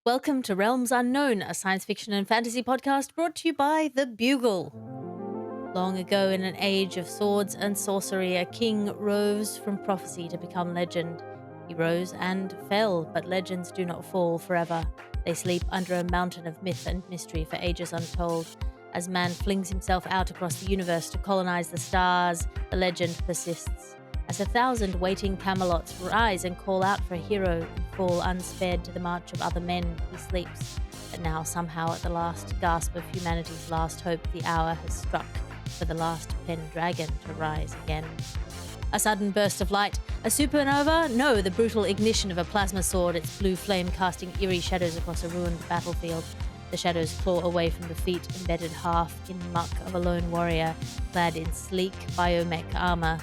Welcome to Realms Unknown, a science fiction and fantasy podcast brought to you by The Bugle. Long ago, in an age of swords and sorcery, a king rose from prophecy to become legend. He rose and fell, but legends do not fall forever. They sleep under a mountain of myth and mystery for ages untold. As man flings himself out across the universe to colonize the stars, the legend persists. As 1,000 waiting Camelots rise and call out for a hero and fall unspared to the march of other men, he sleeps. But now, somehow, at the last gasp of humanity's last hope, the hour has struck for the last pen dragon to rise again. A sudden burst of light, a supernova? No, the brutal ignition of a plasma sword, its blue flame casting eerie shadows across a ruined battlefield. The shadows claw away from the feet, embedded half in muck of a lone warrior, clad in sleek biomech armor.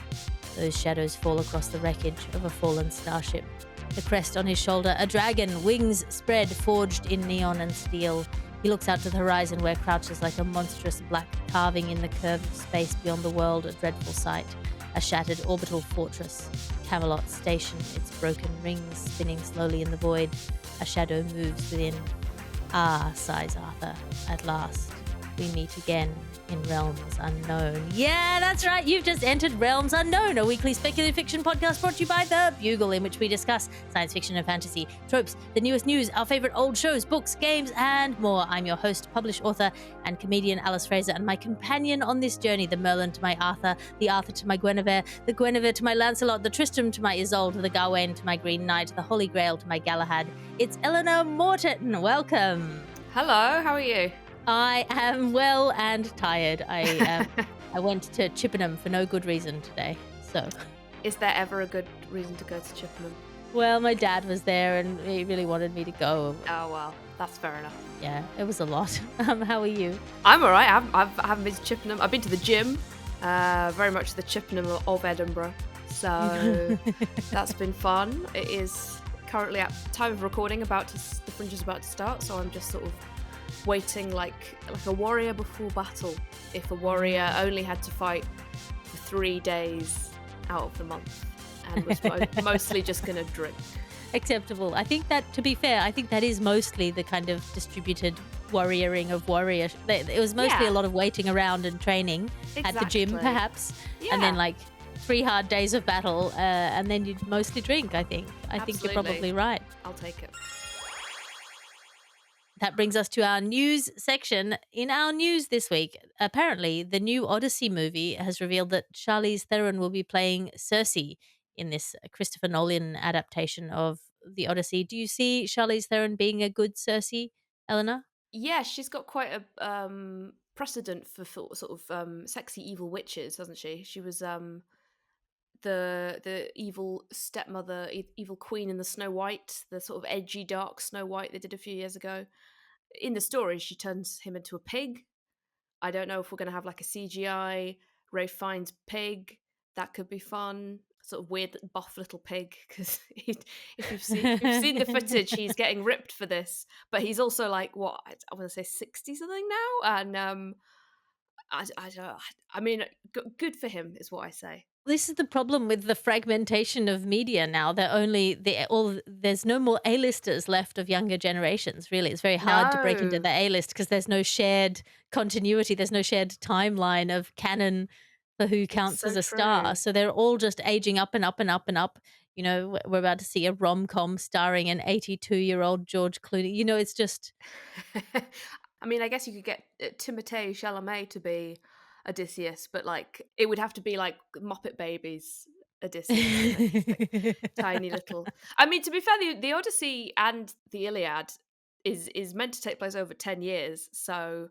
Those shadows fall across the wreckage of a fallen starship. The crest on his shoulder, a dragon, wings spread, forged in neon and steel. He looks out to the horizon where crouches like a monstrous black carving in the curve of space beyond the world, a dreadful sight. A shattered orbital fortress. Camelot Station, its broken rings spinning slowly in the void. A shadow moves within. Ah, sighs Arthur, at last we meet again in Realms Unknown. Yeah, that's right, you've just entered Realms Unknown, a weekly speculative fiction podcast brought to you by The Bugle, in which we discuss science fiction and fantasy, tropes, the newest news, our favourite old shows, books, games, and more. I'm your host, published author, and comedian Alice Fraser, and my companion on this journey, the Merlin to my Arthur, the Arthur to my Guinevere, the Guinevere to my Lancelot, the Tristram to my Isolde, the Gawain to my Green Knight, the Holy Grail to my Galahad. It's Eleanor Morton. Welcome. Hello, how are you? I am well and tired. I went to Chippenham for no good reason today. So, is there ever a good reason to go to Chippenham? Well, my dad was there and he really wanted me to go. Oh well, that's fair enough. Yeah, it was a lot. How are you? I'm all right. I haven't been to Chippenham. I've been to the gym, very much the Chippenham of Edinburgh. So that's been fun. It is currently at time of recording the Fringe is about to start. So I'm just sort of waiting like a warrior before battle. If a warrior only had to fight for 3 days out of the month and was mostly just gonna drink. Acceptable. I think that, to be fair, I think that is mostly the kind of distributed warrioring of warrior. It was mostly a lot of waiting around and training at the gym, perhaps, and then like 3 hard days of battle, and then you'd mostly drink. I think you're probably right. I'll take it. That brings us to our news section. In our news this week, apparently the new Odyssey movie has revealed that Charlize Theron will be playing Circe in this Christopher Nolan adaptation of the Odyssey. Do you see Charlize Theron being a good Circe, Eleanor? Yeah, she's got quite a precedent for sort of sexy evil witches, hasn't she? She was the evil stepmother, evil queen in the Snow White, the sort of edgy, dark Snow White they did a few years ago. In the story, she turns him into a pig. I don't know if we're going to have like a CGI Ralph Fiennes pig. That could be fun. Sort of weird, buff little pig. Because if you've seen the footage, he's getting ripped for this. But he's also like, what, I want to say 60 something now? And I mean, good for him is what I say. This is the problem with the fragmentation of media now. There's no more A-listers left of younger generations, really. It's very hard to break into the A-list because there's no shared continuity. There's no shared timeline of canon for who counts as a star. So they're all just aging up and up and up and up. You know, we're about to see a rom-com starring an 82-year-old George Clooney. You know, it's just... I mean, I guess you could get Timothée Chalamet to be Odysseus, but like it would have to be like Muppet Babies Odysseus, like, tiny little. I mean, to be fair, the Odyssey and the Iliad is meant to take place over 10 years, so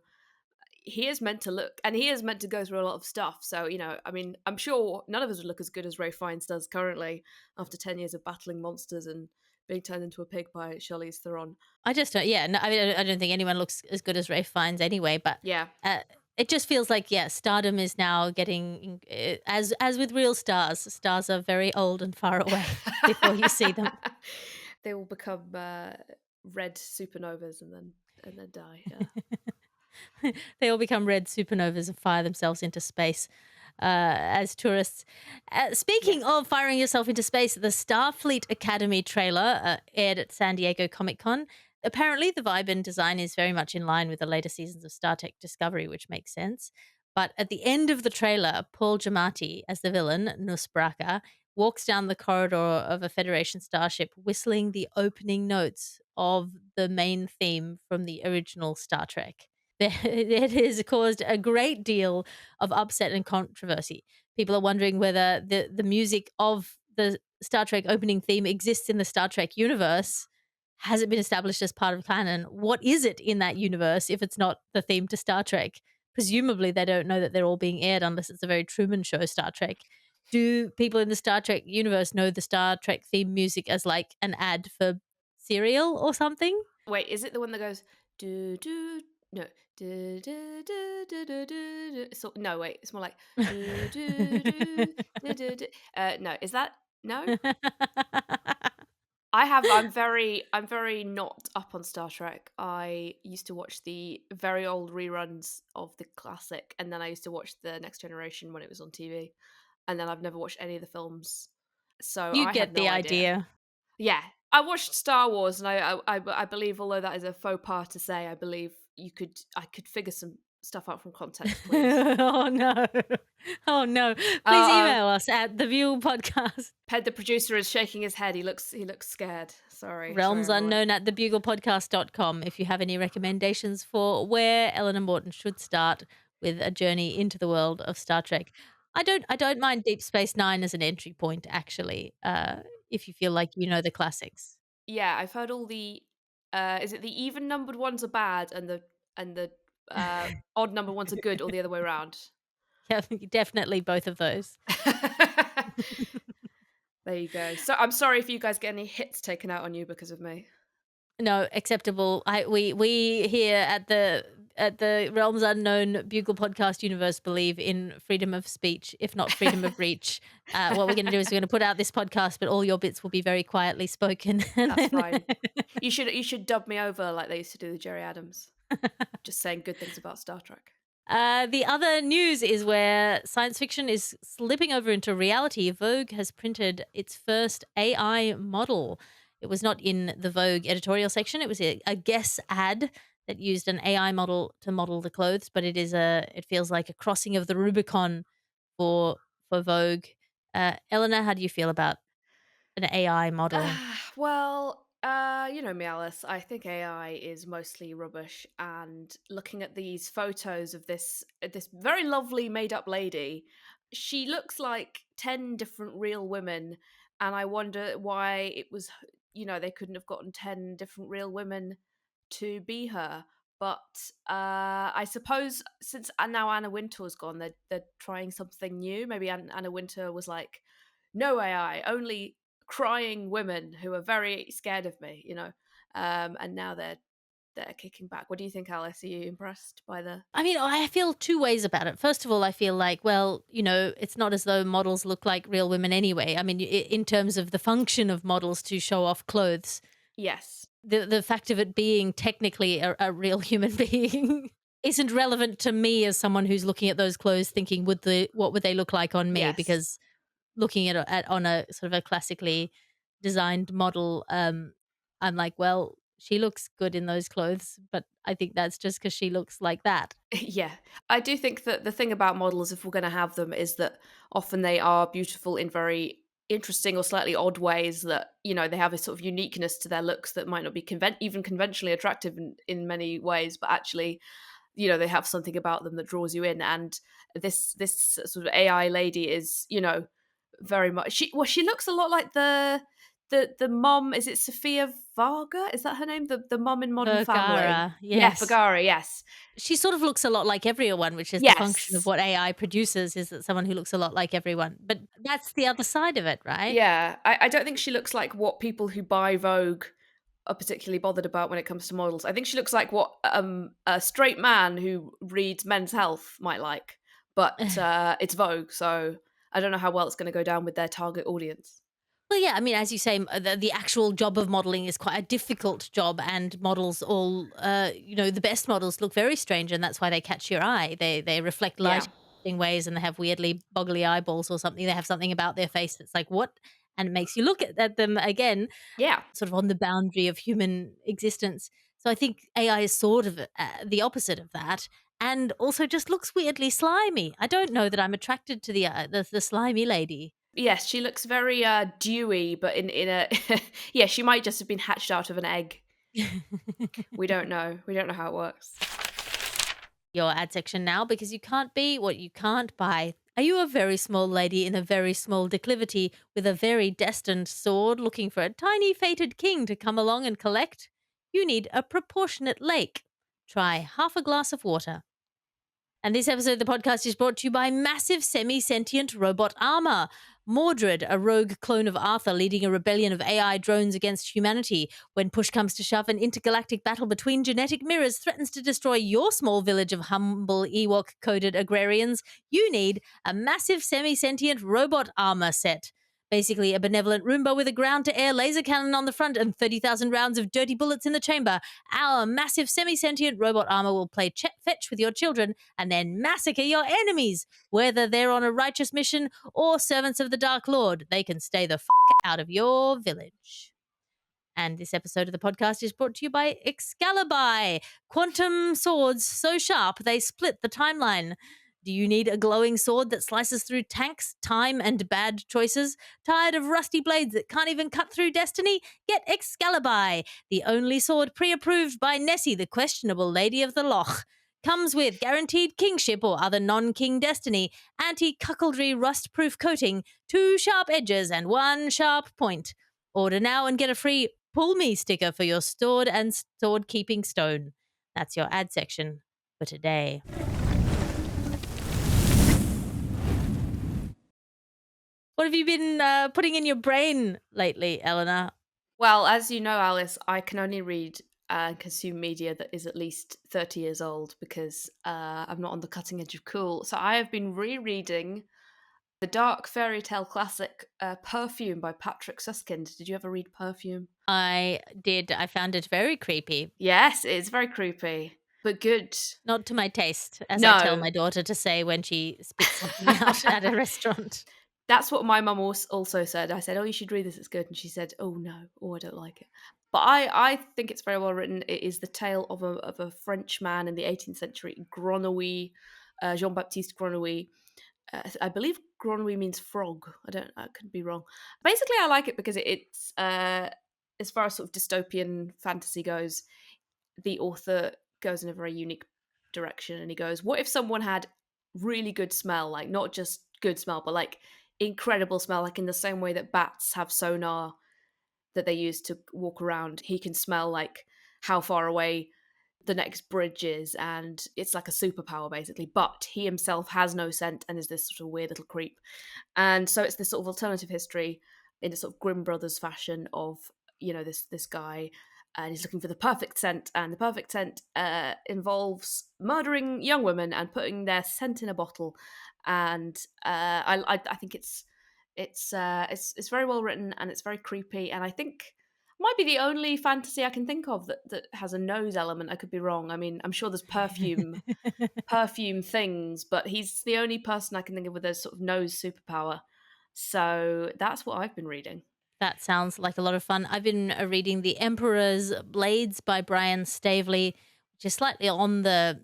he is meant to look, and he is meant to go through a lot of stuff. So, you know, I mean, I'm sure none of us would look as good as Ralph Fiennes does currently after 10 years of battling monsters and being turned into a pig by Charlize Theron. I just don't. Yeah, no, I mean, I don't think anyone looks as good as Ralph Fiennes anyway. But yeah. It just feels like, stardom is now getting, as with real stars are very old and far away before you see them. They will become red supernovas and then die. Yeah. They all become red supernovas and fire themselves into space as tourists. Speaking of firing yourself into space, the Starfleet Academy trailer aired at San Diego Comic-Con. apparently the vibe and design is very much in line with the later seasons of Star Trek Discovery, which makes sense. But at the end of the trailer, Paul Giamatti, as the villain, Nusbraka, walks down the corridor of a Federation starship whistling the opening notes of the main theme from the original Star Trek. It has caused a great deal of upset and controversy. People are wondering whether the music of the Star Trek opening theme exists in the Star Trek universe. Has it been established as part of canon? What is it in that universe if it's not the theme to Star Trek? Presumably, they don't know that they're all being aired unless it's a very Truman Show Star Trek. Do people in the Star Trek universe know the Star Trek theme music as like an ad for cereal or something? Wait, is it the one that goes do do no do do do do do do? So no, wait, it's more like do do do do do. Do. No, is that no? I'm very not up on Star Trek. I used to watch the very old reruns of the classic, and then I used to watch the Next Generation when it was on TV, and then I've never watched any of the films, so You I have get no the idea. idea. Yeah, I watched Star Wars, and I believe, although that is a faux pas to say, I believe I could figure some stuff out from context, please. Oh no. Oh no. Please Uh, email us at the View Podcast. Ped, the producer, is shaking his head. He looks scared. Sorry, Realms everyone. unknown at thebuglepodcast.com if you have any recommendations for where Eleanor Morton should start with a journey into the world of Star Trek. I don't mind Deep Space Nine as an entry point, actually, if you feel like you know the classics. Yeah, I've heard all the. Is it the even numbered ones are bad and the odd number ones are good, or the other way around? Yeah, definitely both of those. There you go. So I'm sorry if you guys get any hits taken out on you because of me. No, acceptable. We here at the Realms Unknown Bugle Podcast universe believe in freedom of speech, if not freedom of reach. What we're going to do is we're going to put out this podcast, but all your bits will be very quietly spoken. And That's then fine. You should dub me over like they used to do with Jerry Adams, just saying good things about Star Trek. The other news is where science fiction is slipping over into reality. Vogue has printed its first AI model. It was not in the Vogue editorial section. It was a guess ad that used an AI model to model the clothes, but it feels like a crossing of the Rubicon for Vogue. Eleanor, how do you feel about an AI model? You know me, Alice. I think AI is mostly rubbish. And looking at these photos of this very lovely made up lady, she looks like 10 different real women, and I wonder why it was. They couldn't have gotten 10 different real women to be her. But I suppose since now Anna Wintour's gone, they're trying something new. Maybe Anna Wintour was like, "No AI, only crying women who are very scared of me," and now they're kicking back. What do you think, Alice? Are you impressed by the? I mean, I feel two ways about it. First of all, I feel like, well, it's not as though models look like real women anyway. I mean, in terms of the function of models to show off clothes, Yes, the fact of it being technically a real human being isn't relevant to me as someone who's looking at those clothes thinking, what would they look like on me? yes, Because looking at on a sort of a classically designed model, I'm like, well, she looks good in those clothes, but I think that's just because she looks like that. yeah. I do think that the thing about models, if we're going to have them, is that often they are beautiful in very interesting or slightly odd ways. That they have a sort of uniqueness to their looks that might not be even conventionally attractive in many ways, but actually they have something about them that draws you in. And this sort of AI lady is very much she looks a lot like the mom. Is it Sophia Varga? Is that her name? The mom in Modern Family. Vergara, Yeah, yes. Vergara. Yes, She sort of looks a lot like everyone, which is the function of yes, what AI produces, is that someone who looks a lot like everyone. But that's the other side of it, right? yeah. I don't think she looks like what people who buy Vogue are particularly bothered about when it comes to models. I think she looks like what a straight man who reads Men's Health might like, but it's Vogue, so I don't know how well it's going to go down with their target audience. Well, yeah, I mean, as you say, the actual job of modeling is quite a difficult job, and models all, the best models look very strange, and that's why they catch your eye. They reflect light Yeah. in ways, and they have weirdly boggly eyeballs or something. They have something about their face that's like, what? and it makes you look at them again, Yeah. sort of on the boundary of human existence. So I think AI is sort of the opposite of that, and also just looks weirdly slimy. I don't know that I'm attracted to the slimy lady. Yes, she looks very dewy, but in a yeah, she might just have been hatched out of an egg. We don't know. We don't know how it works. Your ad section now, because you can't be what you can't buy. Are you a very small lady in a very small declivity with a very destined sword looking for a tiny fated king to come along and collect? You need a proportionate lake. Try half a glass of water. And this episode of the podcast is brought to you by massive semi-sentient robot armor. Mordred, a rogue clone of Arthur leading a rebellion of AI drones against humanity. When push comes to shove, an intergalactic battle between genetic mirrors threatens to destroy your small village of humble Ewok-coded agrarians. You need a massive semi-sentient robot armor set. Basically, a benevolent Roomba with a ground-to-air laser cannon on the front and 30,000 rounds of dirty bullets in the chamber. Our massive semi-sentient robot armor will play fetch with your children and then massacre your enemies. Whether they're on a righteous mission or servants of the Dark Lord, they can stay the out of your village. And this episode of the podcast is brought to you by Excalibur, quantum swords so sharp they split the timeline. Do you need a glowing sword that slices through tanks, time, and bad choices? Tired of rusty blades that can't even cut through destiny? Get Excalibur, the only sword pre-approved by Nessie, the questionable lady of the Loch. Comes with guaranteed kingship or other non-king destiny, anti-cuckoldry rust-proof coating, 2 sharp edges, and 1 sharp point. Order now and get a free Pull Me sticker for your stored and sword keeping stone. That's your ad section for today. What have you been putting in your brain lately, Eleanor? Well, as you know, Alice, I can only read and consume media that is at least 30 years old because I'm not on the cutting edge of cool. So I have been rereading the dark fairy tale classic Perfume by Patrick Süskind. Did you ever read Perfume? I did. I found it very creepy. Yes, it's very creepy, but good. Not to my taste, as I tell No. my daughter to say when she spits something out at a restaurant. That's what my mum also said. I said, "Oh, you should read this. It's good." And she said, "Oh no, oh I don't like it." But I think it's very well written. It is the tale of a French man in the 18th century, Grenouille, Jean-Baptiste Grenouille. I believe Grenouille means frog. I could be wrong. Basically, I like it because it's as far as sort of dystopian fantasy goes, the author goes in a very unique direction, and he goes, "What if someone had really good smell, like not just good smell, but like incredible smell, like in the same way that bats have sonar that they use to walk around. He can smell like how far away the next bridge is, and it's like a superpower basically. But he himself has no scent and is this sort of weird little creep. And so it's this sort of alternative history in a sort of Grimm Brothers fashion of this guy, and he's looking for the perfect scent, and the perfect scent involves murdering young women and putting their scent in a bottle. And I think it's very well written, and it's very creepy, and I think might be the only fantasy I can think of that has a nose element. I could be wrong. I mean, I'm sure there's perfume things, but he's the only person I can think of with a sort of nose superpower. So that's what I've been reading. That sounds like a lot of fun. I've been reading The Emperor's Blades by Brian Staveley, which is slightly on the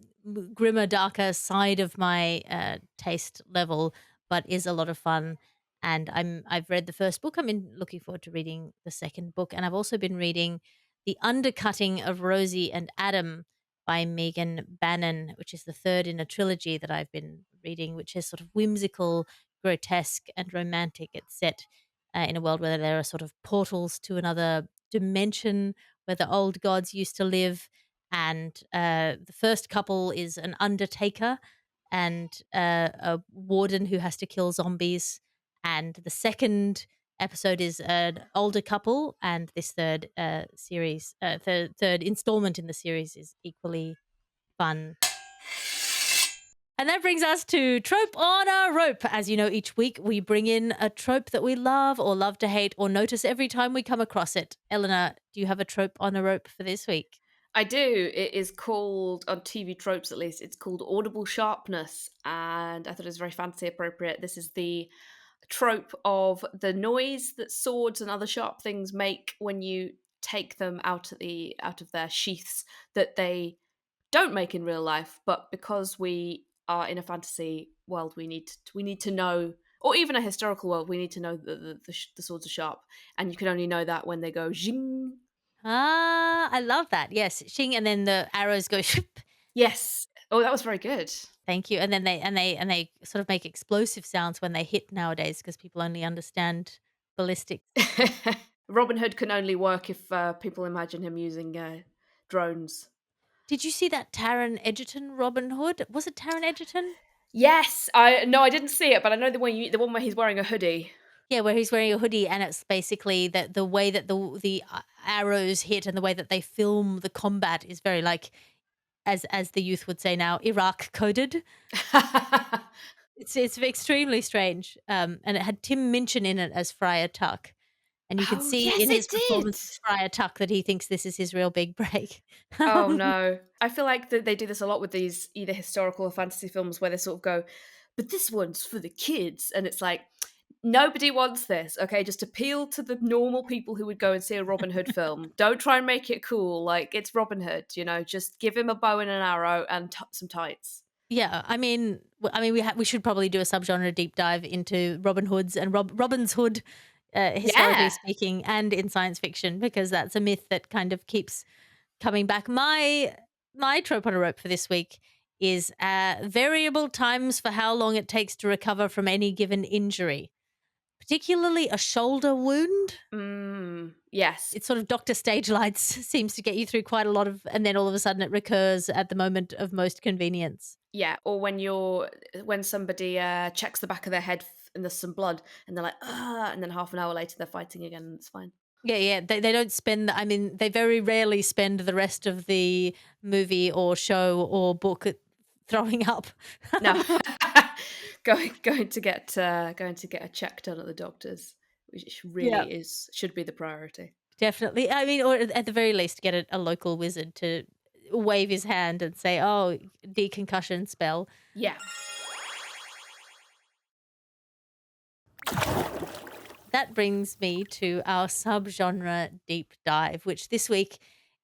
grimmer, darker side of my taste level, but is a lot of fun. And I've read the first book. I'm looking forward to reading the second book. And I've also been reading The Undercutting of Rosie and Adam by Megan Bannen, which is the third in a trilogy that I've been reading, which is sort of whimsical, grotesque, and romantic. It's set in a world where there are sort of portals to another dimension where the old gods used to live. And the first couple is an undertaker and a warden who has to kill zombies. And the second episode is an older couple, and this third third installment in the series is equally fun. And that brings us to Trope on a Rope. As you know, each week we bring in a trope that we love or love to hate or notice every time we come across it. Eleanor, do you have a trope on a rope for this week? I do. It is called, on TV tropes at least, it's called audible sharpness, and I thought it was very fantasy appropriate. This is the trope of the noise that swords and other sharp things make when you take them out of their sheaths that they don't make in real life, but because we are in a fantasy world, we need to know, or even a historical world, we need to know that the swords are sharp, and you can only know that when they go zing. Ah, I love that. Yes, shing, and then the arrows go ship. Yes. Oh, that was very good. Thank you. And then they sort of make explosive sounds when they hit nowadays because people only understand ballistics. Robin Hood can only work if people imagine him using drones. Did you see that Taron Egerton Robin Hood? Was it Taron Egerton? Yes, I no, I didn't see it, but I know the one where he's wearing a hoodie. Yeah, where he's wearing a hoodie, and it's basically that the way that the arrows hit and the way that they film the combat is very like, as the youth would say now, Iraq coded. It's extremely strange. And it had Tim Minchin in it as Friar Tuck. And you could Oh, see yes, in his it did. performance as Friar Tuck that he thinks this is his real big break. Oh no. I feel like that they do this a lot with these either historical or fantasy films where they sort of go, but this one's for the kids. And it's like, nobody wants this. Okay, just appeal to the normal people who would go and see a Robin Hood film. Don't try and make it cool. Like, it's Robin Hood, just give him a bow and an arrow and some tights. Yeah, we should probably do a subgenre deep dive into Robin Hoods and Robin's Hood, historically Yeah. speaking, and in science fiction, because that's a myth that kind of keeps coming back. My trope on a rope for this week is variable times for how long it takes to recover from any given injury, particularly a shoulder wound. Yes. It's sort of Dr. Stage Lights seems to get you through quite a lot of, and then all of a sudden it recurs at the moment of most convenience. Yeah, or when somebody checks the back of their head and there's some blood, and they're like, ah, and then half an hour later they're fighting again, and it's fine. Yeah, yeah. They don't spend, I mean, they very rarely spend the rest of the movie or show or book throwing up. No, going to get a check done at the doctor's, which Yeah. really should be the priority. Definitely. I mean, or at the very least, get a local wizard to wave his hand and say, "Oh, deconcussion spell." Yeah. That brings me to our subgenre deep dive, which this week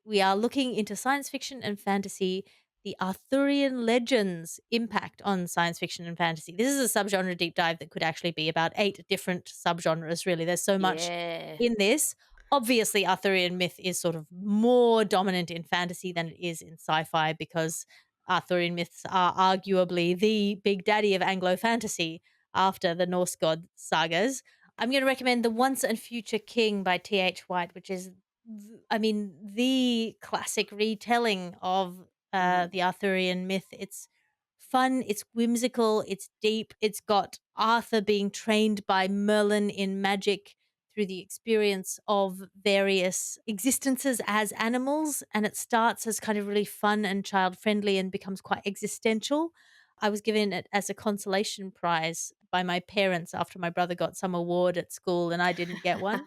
we are looking into science fiction and fantasy, the Arthurian legends' impact on science fiction and fantasy. This is a subgenre deep dive that could actually be about 8 different subgenres, really. There's so much Yeah. in this. Obviously, Arthurian myth is sort of more dominant in fantasy than it is in sci fi because Arthurian myths are arguably the big daddy of Anglo fantasy after the Norse god sagas. I'm going to recommend The Once and Future King by T.H. White, which is, the classic retelling of Mm. the Arthurian myth. It's fun, it's whimsical, it's deep. It's got Arthur being trained by Merlin in magic through the experience of various existences as animals. And it starts as kind of really fun and child friendly and becomes quite existential. I was given it as a consolation prize by my parents after my brother got some award at school and I didn't get one.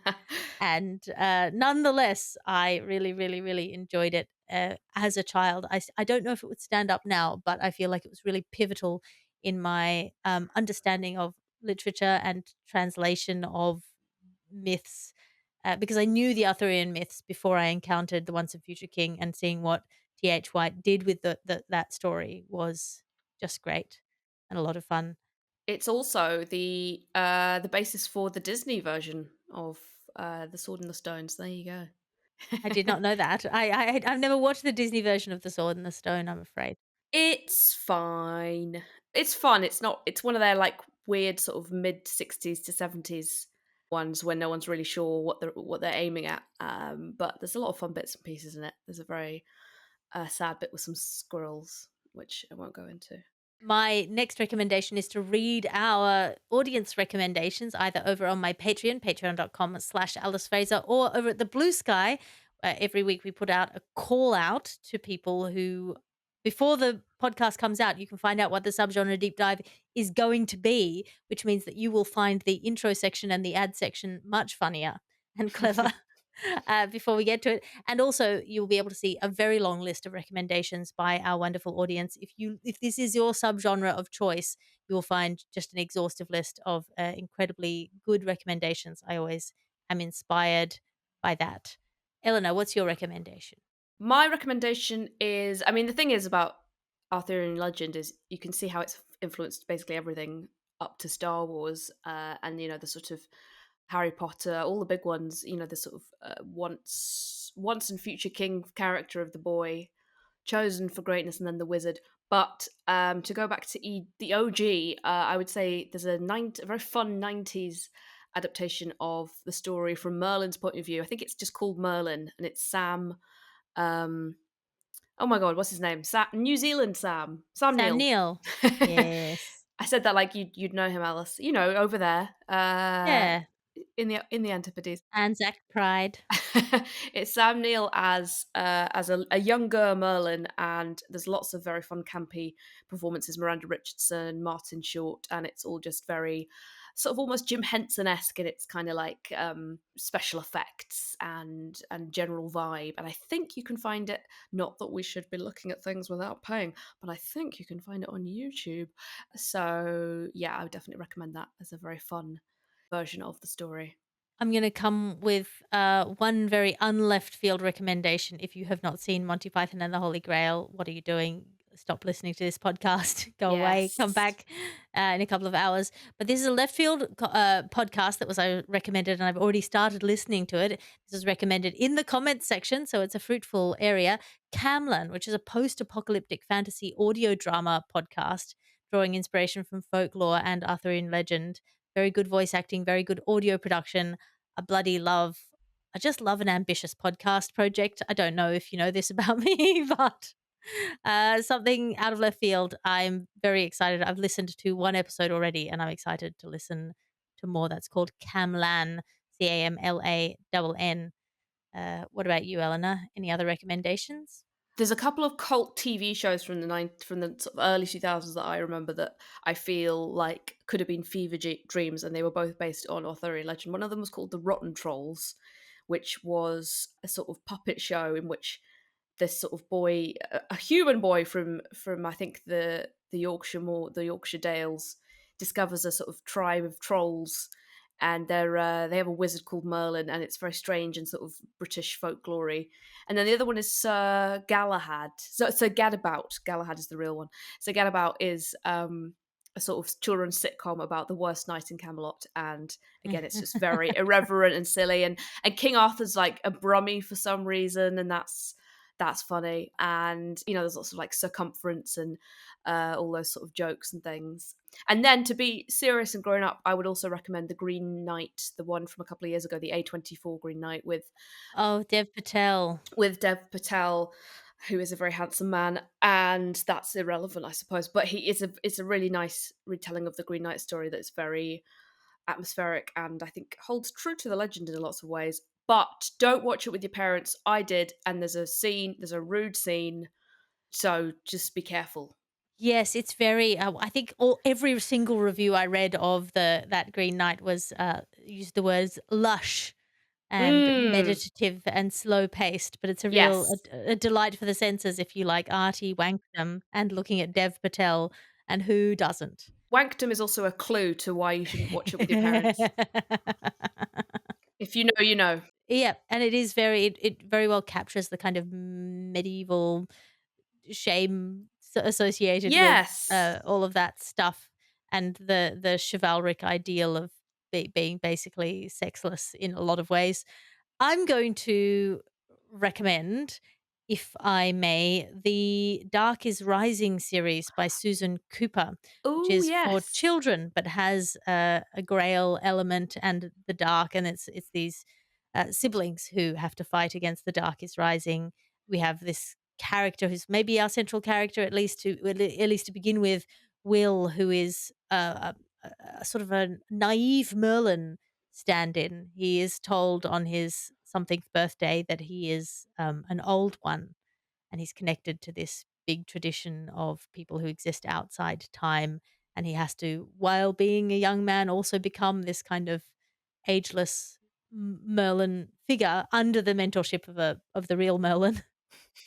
And nonetheless, I really, really, really enjoyed it as a child. I don't know if it would stand up now, but I feel like it was really pivotal in my understanding of literature and translation of myths, because I knew the Arthurian myths before I encountered the Once and Future King, and seeing what T.H. White did with that story was just great and a lot of fun. It's also the basis for the Disney version of The Sword and the Stones. There you go. I did not know that. I've never watched the Disney version of The Sword and the Stone, I'm afraid. It's fine. It's fun. It's not. It's one of their like weird sort of mid '60s to '70s ones where no one's really sure what they're aiming at. But there's a lot of fun bits and pieces in it. There's a very sad bit with some squirrels, which I won't go into. My next recommendation is to read our audience recommendations either over on my Patreon, patreon.com/Alice Fraser, or over at the Blue Sky. Every week we put out a call out to people who, before the podcast comes out, you can find out what the subgenre deep dive is going to be, which means that you will find the intro section and the ad section much funnier and clever. before we get to it. And also, you'll be able to see a very long list of recommendations by our wonderful audience. If this is your subgenre of choice, you will find just an exhaustive list of incredibly good recommendations. I always am inspired by that. Eleanor, what's your recommendation? My recommendation is, I mean, the thing is about Arthurian legend is you can see how it's influenced basically everything up to Star Wars, and the sort of Harry Potter, all the big ones. The sort of once and future king character of the boy chosen for greatness, and then the wizard. But to go back to the OG, I would say there's a very fun '90s adaptation of the story from Merlin's point of view. I think it's just called Merlin, and it's Sam. Um, oh my god, what's his name? New Zealand Sam Sam Neill. Neill. Yes. I said that like you'd know him, Alice. Over there, Yeah. in the Antipodes. Anzac Pride. It's Sam Neill as a younger Merlin, and there's lots of very fun, campy performances. Miranda Richardson, Martin Short, and it's all just very sort of almost Jim Henson esque in its kind of like special effects and general vibe. And I think you can find it. Not that we should be looking at things without paying, but I think you can find it on YouTube. So yeah, I would definitely recommend that as a very fun version of the story. I'm going to come with one very unleft field recommendation. If you have not seen Monty Python and the Holy Grail, what are you doing? Stop listening to this podcast. Go away. Come Yes. back in a couple of hours. But this is a left field podcast that was recommended, and I've already started listening to it. This is recommended in the comments section, so it's a fruitful area. Camlann, which is a post-apocalyptic fantasy audio drama podcast, drawing inspiration from folklore and Arthurian legend. Very good voice acting, very good audio production. I just love an ambitious podcast project. I don't know if you know this about me, but something out of left field. I'm very excited. I've listened to one episode already, and I'm excited to listen to more. That's called Camlann, Camlann. What about you, Eleanor? Any other recommendations? There's a couple of cult TV shows from the sort of early 2000s that I remember that I feel like could have been dreams, and they were both based on Arthurian legend. One of them was called the Rottentrolls, which was a sort of puppet show in which this sort of boy, a human boy from I think the Yorkshire Dales, discovers a sort of tribe of trolls, and they have a wizard called Merlin, and it's very strange and sort of British folklore. And then the other one is Sir Galahad. So Gadabout. Galahad is the real one. So Gadabout is a sort of children's sitcom about the worst night in Camelot, and again, it's just very irreverent and silly. And King Arthur's like a brummie for some reason, and that's funny. And there's lots of like circumference and all those sort of jokes and things. And then to be serious and grown up, I would also recommend the Green Knight, the one from a couple of years ago, the A24 Green Knight Oh, Dev Patel. with Dev Patel, who is a very handsome man, and that's irrelevant, I suppose. But it's a really nice retelling of the Green Knight story that's very atmospheric and I think holds true to the legend in lots of ways. But don't watch it with your parents. I did, and there's a rude scene, so just be careful. Yes, it's very. I think every single review I read of that Green Knight was used the words lush and Mm, meditative and slow paced, but it's a real yes. a delight for the senses if you like arty wankdom and looking at Dev Patel, and who doesn't? Wankdom is also a clue to why you shouldn't watch it with your parents. If you know, you know. Yeah, and it very well captures the kind of medieval shame associated with Yes. all of that stuff and the chivalric ideal of being basically sexless in a lot of ways. I'm going to recommend, if I may, the Dark is Rising series by Susan Cooper, which Oh, is for yes. children but has a Grail element and the dark, and it's these siblings who have to fight against the Dark is Rising. We have this character who's maybe our central character, at least to begin with, Will, who is a sort of a naive Merlin stand-in. He is told on his somethingth birthday that he is an old one, and he's connected to this big tradition of people who exist outside time. And he has to, while being a young man, also become this kind of ageless Merlin figure under the mentorship of the real Merlin.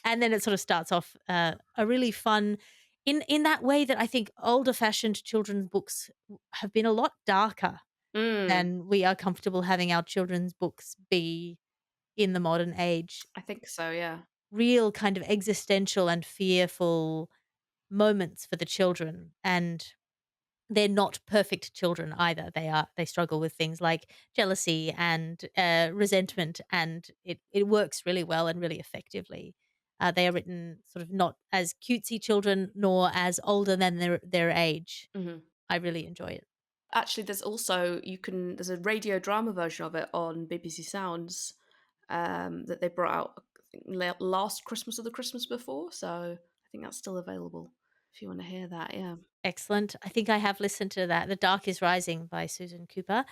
And then it sort of starts off a really fun in that way that I think older fashioned children's books have been a lot darker Mm, than we are comfortable having our children's books be in the modern age. I think so, yeah. Real kind of existential and fearful moments for the children, and they're not perfect children either. They struggle with things like jealousy and resentment, and it works really well and really effectively. They are written sort of not as cutesy children nor as older than their age. Mhm. I really enjoy it. Actually, there's a radio drama version of it on BBC Sounds, that they brought out, I think, last Christmas or the Christmas before, so I think that's still available if you wanna hear that, yeah. Excellent. I think I have listened to that. The Dark is Rising by Susan Cooper.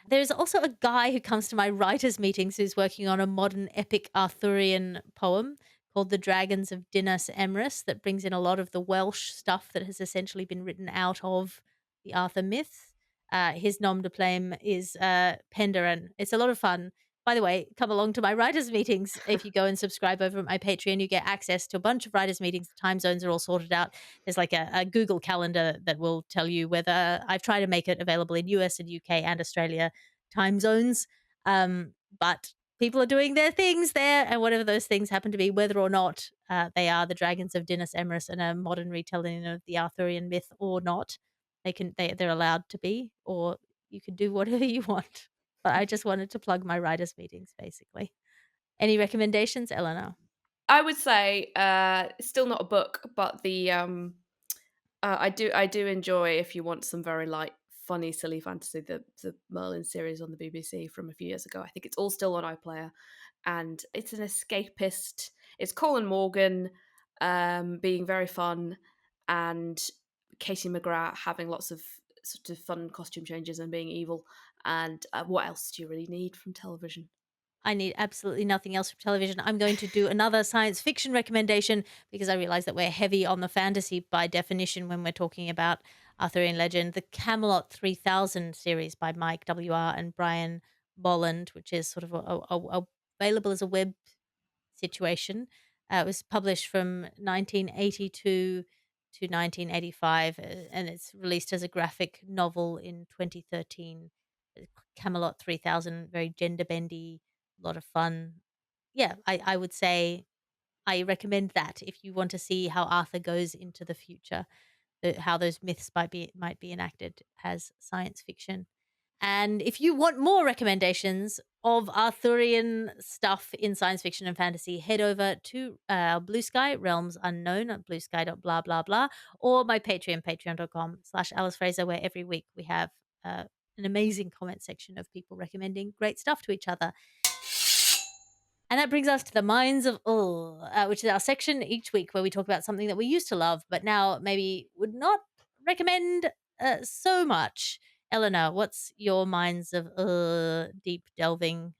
There's also a guy who comes to my writers' meetings who's working on a modern epic Arthurian poem called The Dragons of Dinas Emrys that brings in a lot of the Welsh stuff that has essentially been written out of the Arthur myth. His nom de plume is Penderan. It's a lot of fun. By the way, come along to my writers' meetings. If you go and subscribe over at my Patreon, you get access to a bunch of writers' meetings. The time zones are all sorted out. There's like a Google calendar that will tell you whether I've tried to make it available in US and UK and Australia time zones. But people are doing their things there, and whatever those things happen to be, whether or not they are the dragons of Dinas Emrys and a modern retelling of the Arthurian myth or not, they're allowed to be, or you can do whatever you want. But I just wanted to plug my writers' meetings, basically. Any recommendations, Eleanor? I would say, it's still not a book, but I do enjoy, if you want some very light, funny, silly fantasy, the Merlin series on the BBC from a few years ago. I think it's all still on iPlayer, and it's an escapist. It's Colin Morgan, being very fun, and Casey McGrath having lots of sort of fun costume changes and being evil. And what else do you really need from television? I need absolutely nothing else from television. I'm going to do another science fiction recommendation because I realize that we're heavy on the fantasy by definition when we're talking about Arthurian legend. The Camelot 3000 series by Mike W.R. and Brian Bolland, which is sort of available as a web situation. It was published from 1982 to 1985, and it's released as a graphic novel in 2013. Camelot 3000, very gender bendy, a lot of fun. Yeah, I would say I recommend that if you want to see how Arthur goes into the future, how those myths might be enacted as science fiction. And if you want more recommendations of Arthurian stuff in science fiction and fantasy, head over to Blue Sky, Realms Unknown, at bluesky.blah, blah, blah, or my Patreon, patreon.com/Alice Fraser, where every week we have an amazing comment section of people recommending great stuff to each other. And that brings us to the Minds of Ul, which is our section each week where we talk about something that we used to love, but now maybe would not recommend so much. Eleanor, what's your Minds of deep delving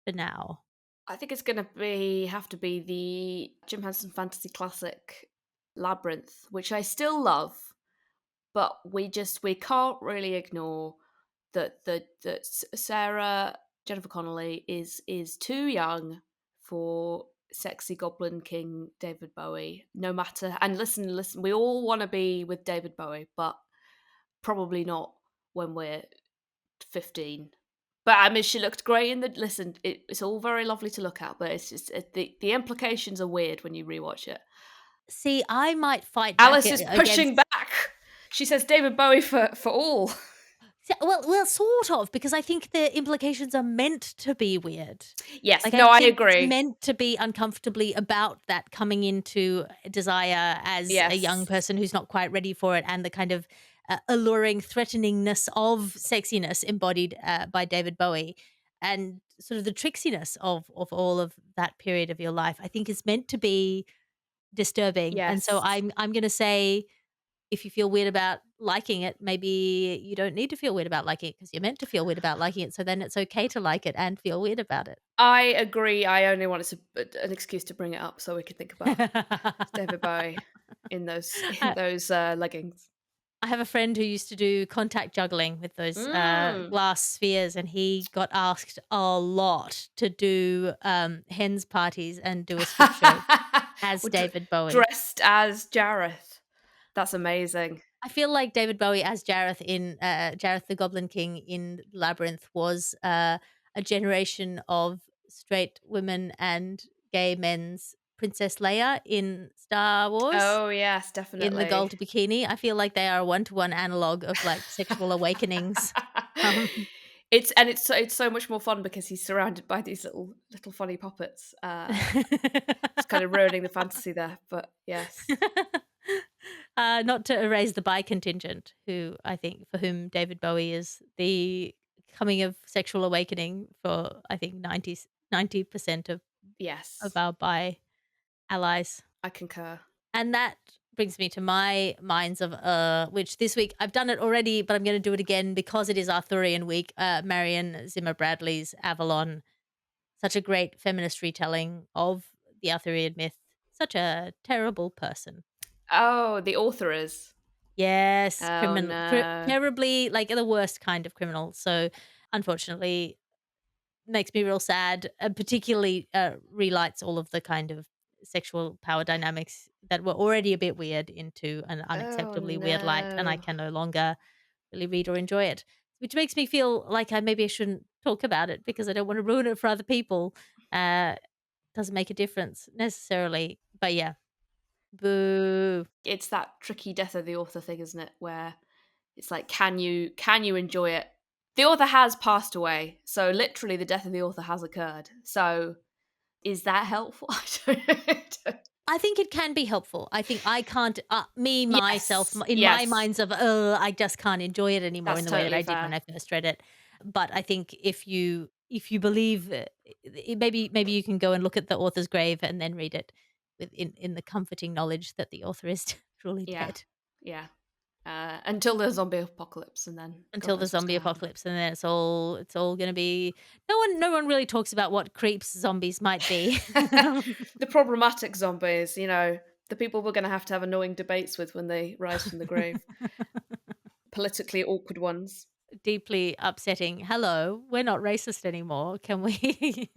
for now? I think it's gonna be have to be the Jim Henson fantasy classic Labyrinth, which I still love, but we can't really ignore that Sarah Jennifer Connelly is too young for sexy Goblin King David Bowie. No matter, and listen, we all want to be with David Bowie, but probably not when we're 15. But I mean, she looked great in the. Listen, it's all very lovely to look at, but it's just the implications are weird when you rewatch it. See, I might fight back Alice is pushing against. back. She says David Bowie for all. Well, sort of, because I think the implications are meant to be weird. Yes, Like, I no, I think it's agree. meant to be uncomfortably about that coming into desire as a young Yes, person who's not quite ready for it, and the kind of alluring threateningness of sexiness embodied by David Bowie, and sort of the tricksiness of all of that period of your life. I think is meant to be disturbing, and so yes. I'm going to say if you feel weird about liking it, maybe you don't need to feel weird about liking it because you're meant to feel weird about liking it. So then it's okay to like it and feel weird about it. I agree. I only wanted an excuse to bring it up so we could think about David Bowie in those I leggings. I have a friend who used to do contact juggling with those Mm. glass spheres, and he got asked a lot to do hens parties and do a strip show as Well, David Bowie. dressed as Jareth. That's amazing. I feel like David Bowie as Jareth in Jareth the Goblin King in Labyrinth was a generation of straight women and gay men's Princess Leia in Star Wars. Oh, yes, In the definitely. gold bikini, I feel like they are a one-to-one analog of, like, sexual awakenings. Um, It's so much more fun because he's surrounded by these little funny puppets. It's kind of ruining the fantasy there, but yes. Not to erase the bi contingent, who I think for whom David Bowie is the coming of sexual awakening for, I think, 90% of Yes, our bi allies. I concur. And that brings me to my minds of which this week I've done it already, but I'm going to do it again because it is Arthurian week. Marion Zimmer Bradley's Avalon, such a great feminist retelling of the Arthurian myth. Such a terrible person. Oh, the author is. Yes, Oh, no. terribly, like the worst kind of criminal. So, unfortunately, makes me real sad, and particularly relights all of the kind of sexual power dynamics that were already a bit weird into an Oh, unacceptably weird light, and I no. can no longer really read or enjoy it, which makes me feel like I shouldn't talk about it because I don't want to ruin it for other people. Doesn't make a difference necessarily, but yeah, boo. It's that tricky death of the author thing, isn't it? Where it's like, can you enjoy it? The author has passed away, so literally the death of the author has occurred. So is that helpful? I don't. I think it can be helpful. I think I can't, myself, Yes, in my yes, minds of, I just can't enjoy it anymore that's in the way that totally I did when fair. I first read it. But I think if you believe, maybe you can go and look at the author's grave and then read it in the comforting knowledge that the author is truly Yeah, dead yeah. Until the zombie apocalypse, and then God until the knows what's zombie going to happen. apocalypse, and then it's all going to be no one really talks about what creeps zombies might be. The problematic zombies, the people we're going to have annoying debates with when they rise from the grave. Politically awkward ones. Deeply upsetting. Hello, we're not racist anymore. Can we?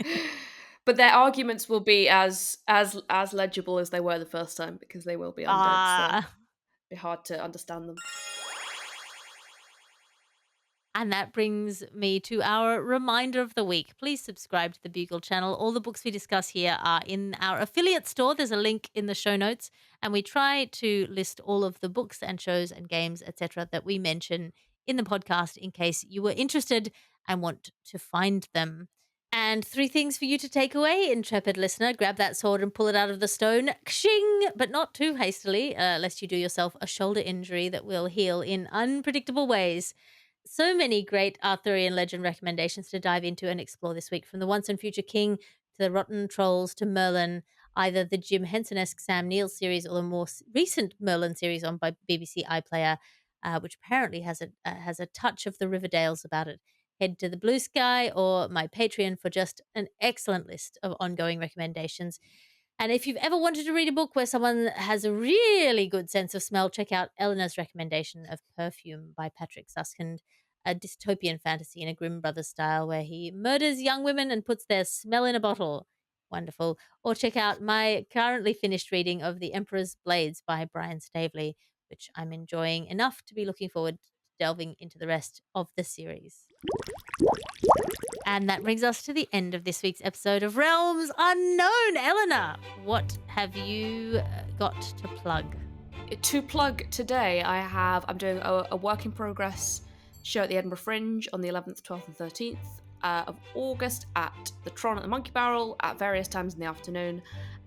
But their arguments will be as legible as they were the first time because they will be undead, so it'll Ah. be hard to understand them. And that brings me to our reminder of the week. Please subscribe to the Bugle channel. All the books we discuss here are in our affiliate store. There's a link in the show notes, and we try to list all of the books and shows and games, etc., that we mention in the podcast in case you were interested and want to find them. And 3 things for you to take away, intrepid listener. Grab that sword and pull it out of the stone. Kshing! But not too hastily, lest you do yourself a shoulder injury that will heal in unpredictable ways. So many great Arthurian legend recommendations to dive into and explore this week, from the Once and Future King to the Rottentrolls to Merlin, either the Jim Henson-esque Sam Neill series or the more recent Merlin series on by BBC iPlayer, which apparently has a touch of the Riverdales about it. Head to the Blue Sky or my Patreon for just an excellent list of ongoing recommendations. And if you've ever wanted to read a book where someone has a really good sense of smell, check out Eleanor's recommendation of Perfume by Patrick Süskind, a dystopian fantasy in a Grimm Brothers style where he murders young women and puts their smell in a bottle. Wonderful. Or check out my currently finished reading of The Emperor's Blades by Brian Staveley, which I'm enjoying enough to be looking forward to delving into the rest of the series. And that brings us to the end of this week's episode of Realms Unknown. Eleanor, what have you got to plug? To plug today, I'm doing a work in progress show at the Edinburgh Fringe on the 11th, 12th, and 13th of August at the Tron at the Monkey Barrel at various times in the afternoon.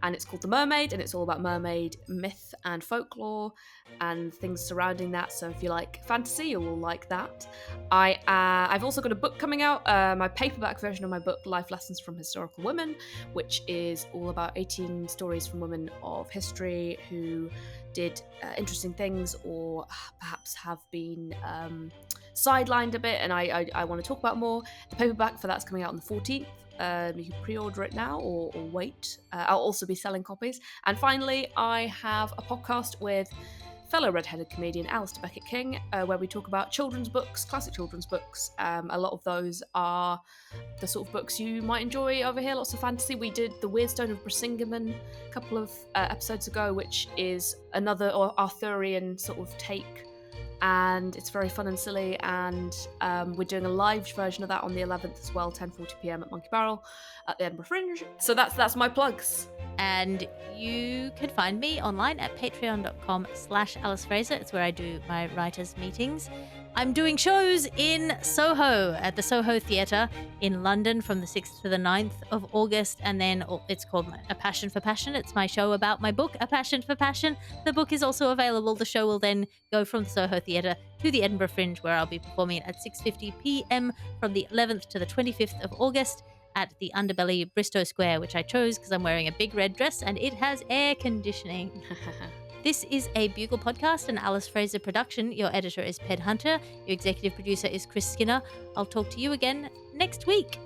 And it's called The Mermaid, and it's all about mermaid myth and folklore and things surrounding that. So if you like fantasy, you will like that. I've also got a book coming out, my paperback version of my book, Life Lessons from Historical Women, which is all about 18 stories from women of history who did interesting things or perhaps have been sidelined a bit, and I want to talk about more. The paperback for that's coming out on the 14th. You can pre-order it now or wait. I'll also be selling copies. And finally, I have a podcast with fellow redheaded comedian Alistair Beckett-King, where we talk about children's books, classic children's books. A lot of those are the sort of books you might enjoy over here, lots of fantasy. We did The Weird Stone of Brisingamen a couple of episodes ago, which is another Arthurian sort of take, and it's very fun and silly, and we're doing a live version of that on the 11th as well, 10:40pm at Monkey Barrel at the Edinburgh Fringe. So that's my plugs. And you can find me online at patreon.com/Alice Fraser. It's where I do my writers' meetings. I'm doing shows in Soho at the Soho Theatre in London from the 6th to the 9th of August. And then it's called A Passion for Passion. It's my show about my book, A Passion for Passion. The book is also available. The show will then go from the Soho Theatre to the Edinburgh Fringe, where I'll be performing at 6:50pm from the 11th to the 25th of August at the Underbelly Bristow Square, which I chose because I'm wearing a big red dress and it has air conditioning. This is a Bugle podcast, an Alice Fraser production. Your editor is Ped Hunter. Your executive producer is Chris Skinner. I'll talk to you again next week.